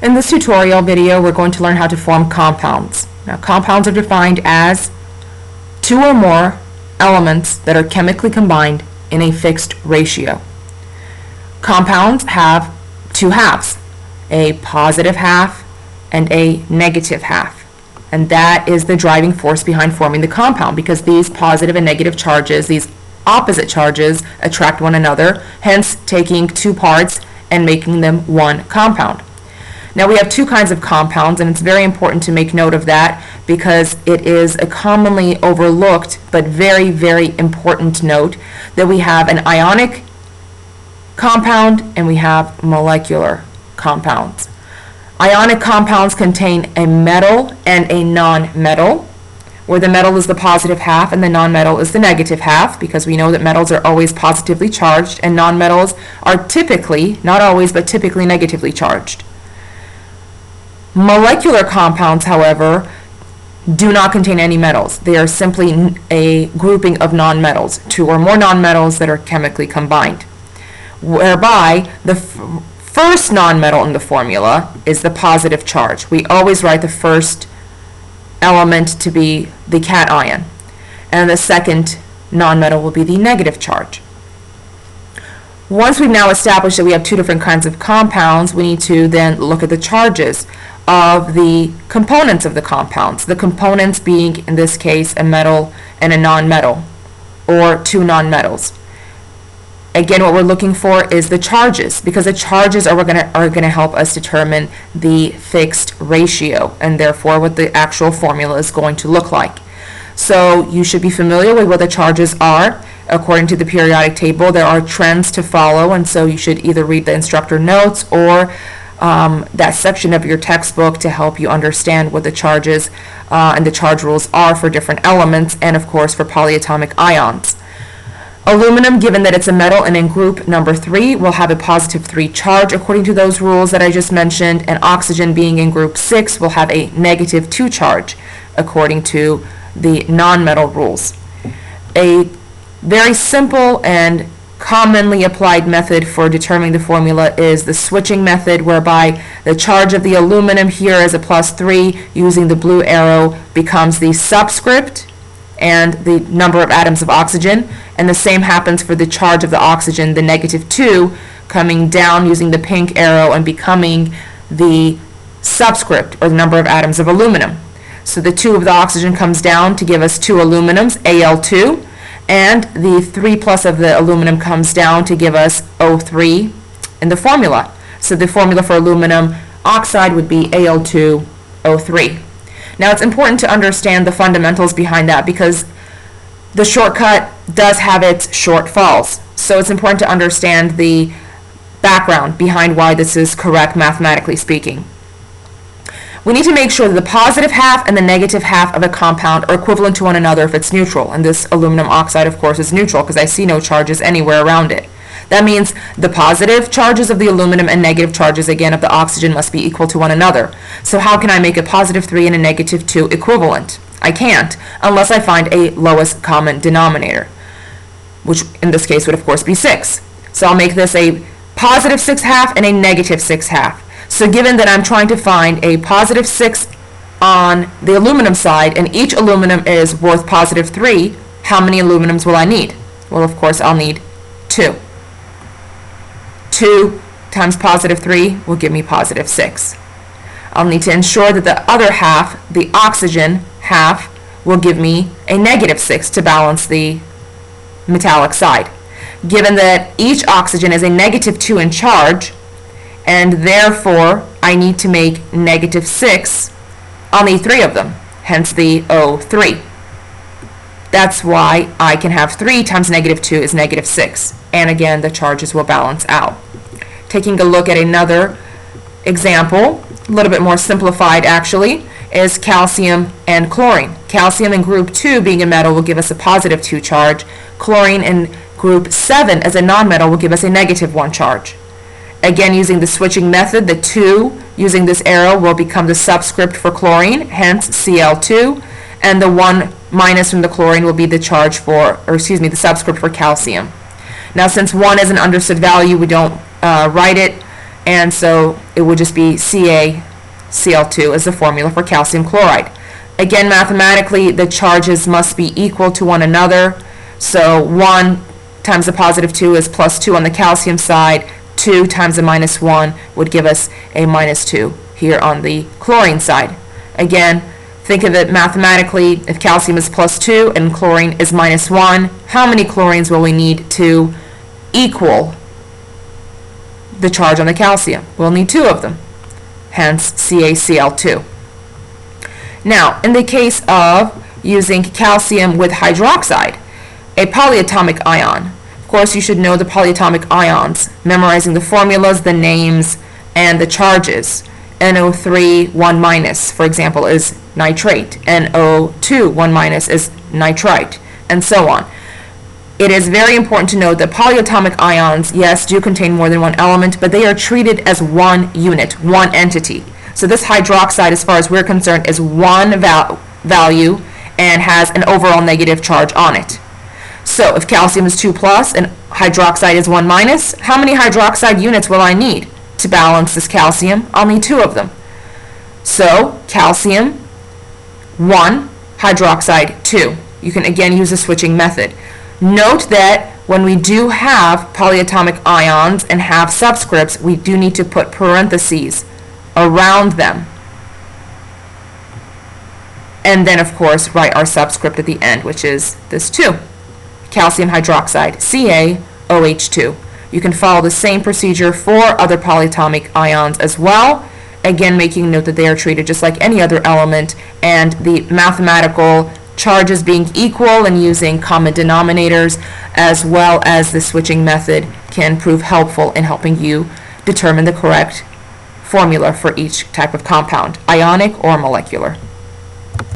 In this tutorial video, we're going to learn how to form compounds. Now, compounds are defined as two or more elements that are chemically combined in a fixed ratio. Compounds have two halves, a positive half and a negative half. And that is the driving force behind forming the compound, because these positive and negative charges, these opposite charges, attract one another, hence taking two parts and making them one compound. Now, we have two kinds of compounds, and it's very important to make note of that because it is a commonly overlooked but very, very important note that we have an ionic compound and we have molecular compounds. Ionic compounds contain a metal and a non-metal, where the metal is the positive half and the non-metal is the negative half, because we know that metals are always positively charged and non-metals are typically, not always, but typically negatively charged. Molecular compounds, however, do not contain any metals. They are simply a grouping of nonmetals, two or more nonmetals that are chemically combined, whereby the first nonmetal in the formula is the positive charge. We always write the first element to be the cation, and the second nonmetal will be the negative charge. Once we've now established that we have two different kinds of compounds, we need to then look at the charges of the components of the compounds. The components being, in this case, a metal and a non-metal, or two non-metals. Again, what we're looking for is the charges, because the charges are going to help us determine the fixed ratio, and therefore what the actual formula is going to look like. So you should be familiar with what the charges are. According to the periodic table, there are trends to follow, and so you should either read the instructor notes or that section of your textbook to help you understand what the charges and the charge rules are for different elements, and of course for polyatomic ions. Aluminum, given that it's a metal and in group number 3, will have a positive 3 charge according to those rules that I just mentioned, and oxygen, being in group 6, will have a negative 2 charge according to the non-metal rules. A very simple and commonly applied method for determining the formula is the switching method, whereby the charge of the aluminum here is a +3, using the blue arrow, becomes the subscript and the number of atoms of oxygen, and the same happens for the charge of the oxygen, the -2, coming down using the pink arrow and becoming the subscript, or the number of atoms of aluminum. So the 2 of the oxygen comes down to give us 2 aluminums, Al2, and the 3+ of the aluminum comes down to give us O3 in the formula. So the formula for aluminum oxide would be Al2O3. Now, it's important to understand the fundamentals behind that, because the shortcut does have its shortfalls. So it's important to understand the background behind why this is correct mathematically speaking. We need to make sure that the positive half and the negative half of a compound are equivalent to one another if it's neutral. And this aluminum oxide, of course, is neutral because I see no charges anywhere around it. That means the positive charges of the aluminum and negative charges, again, of the oxygen must be equal to one another. So how can I make a +3 and a -2 equivalent? I can't, unless I find a lowest common denominator, which in this case would, of course, be 6. So I'll make this a +6/2 and a -6/2. So given that I'm trying to find a +6 on the aluminum side, and each aluminum is worth +3, how many aluminums will I need? Well, of course, I'll need 2. 2 times +3 will give me +6. I'll need to ensure that the other half, the oxygen half, will give me a -6 to balance the metallic side. Given that each oxygen is a -2 in charge, and therefore I need to make -6 on the 3 of them, hence the O3. That's why I can have 3 times -2 is -6, and again the charges will balance out. Taking a look at another example, a little bit more simplified actually, is calcium and chlorine. Calcium in group 2, being a metal, will give us a +2 charge. Chlorine in group 7 as a nonmetal will give us a -1 charge. Again, using the switching method, the 2 using this arrow will become the subscript for chlorine, hence Cl2, and the 1 minus from the chlorine will be the charge for, or excuse me, the subscript for calcium. Now, since 1 is an understood value, we don't write it, and so it would just be CaCl2 as the formula for calcium chloride. Again, mathematically, the charges must be equal to one another. So 1 times the positive 2 is plus 2 on the calcium side. 2 times the minus 1 would give us a minus 2 here on the chlorine side. Again, think of it mathematically. If calcium is plus 2 and chlorine is minus 1, how many chlorines will we need to equal the charge on the calcium? We'll need 2 of them, hence CaCl2. Now, in the case of using calcium with hydroxide, a polyatomic ion, of course you should know the polyatomic ions, memorizing the formulas, the names, and the charges. NO3 1 minus, for example, is nitrate. NO2 1 minus is nitrite, and so on. It is very important to note that polyatomic ions, yes, do contain more than one element, but they are treated as one unit, one entity. So this hydroxide, as far as we're concerned, is one value and has an overall negative charge on it. So if calcium is 2 plus and hydroxide is 1 minus, how many hydroxide units will I need to balance this calcium? I'll need 2 of them. So calcium 1, hydroxide 2. You can again use the switching method. Note that when we do have polyatomic ions and have subscripts, we do need to put parentheses around them. And then, of course, write our subscript at the end, which is this 2. Calcium hydroxide, CaOH2. You can follow the same procedure for other polyatomic ions as well. Again, making note that they are treated just like any other element, and the mathematical charges being equal and using common denominators, as well as the switching method, can prove helpful in helping you determine the correct formula for each type of compound, ionic or molecular.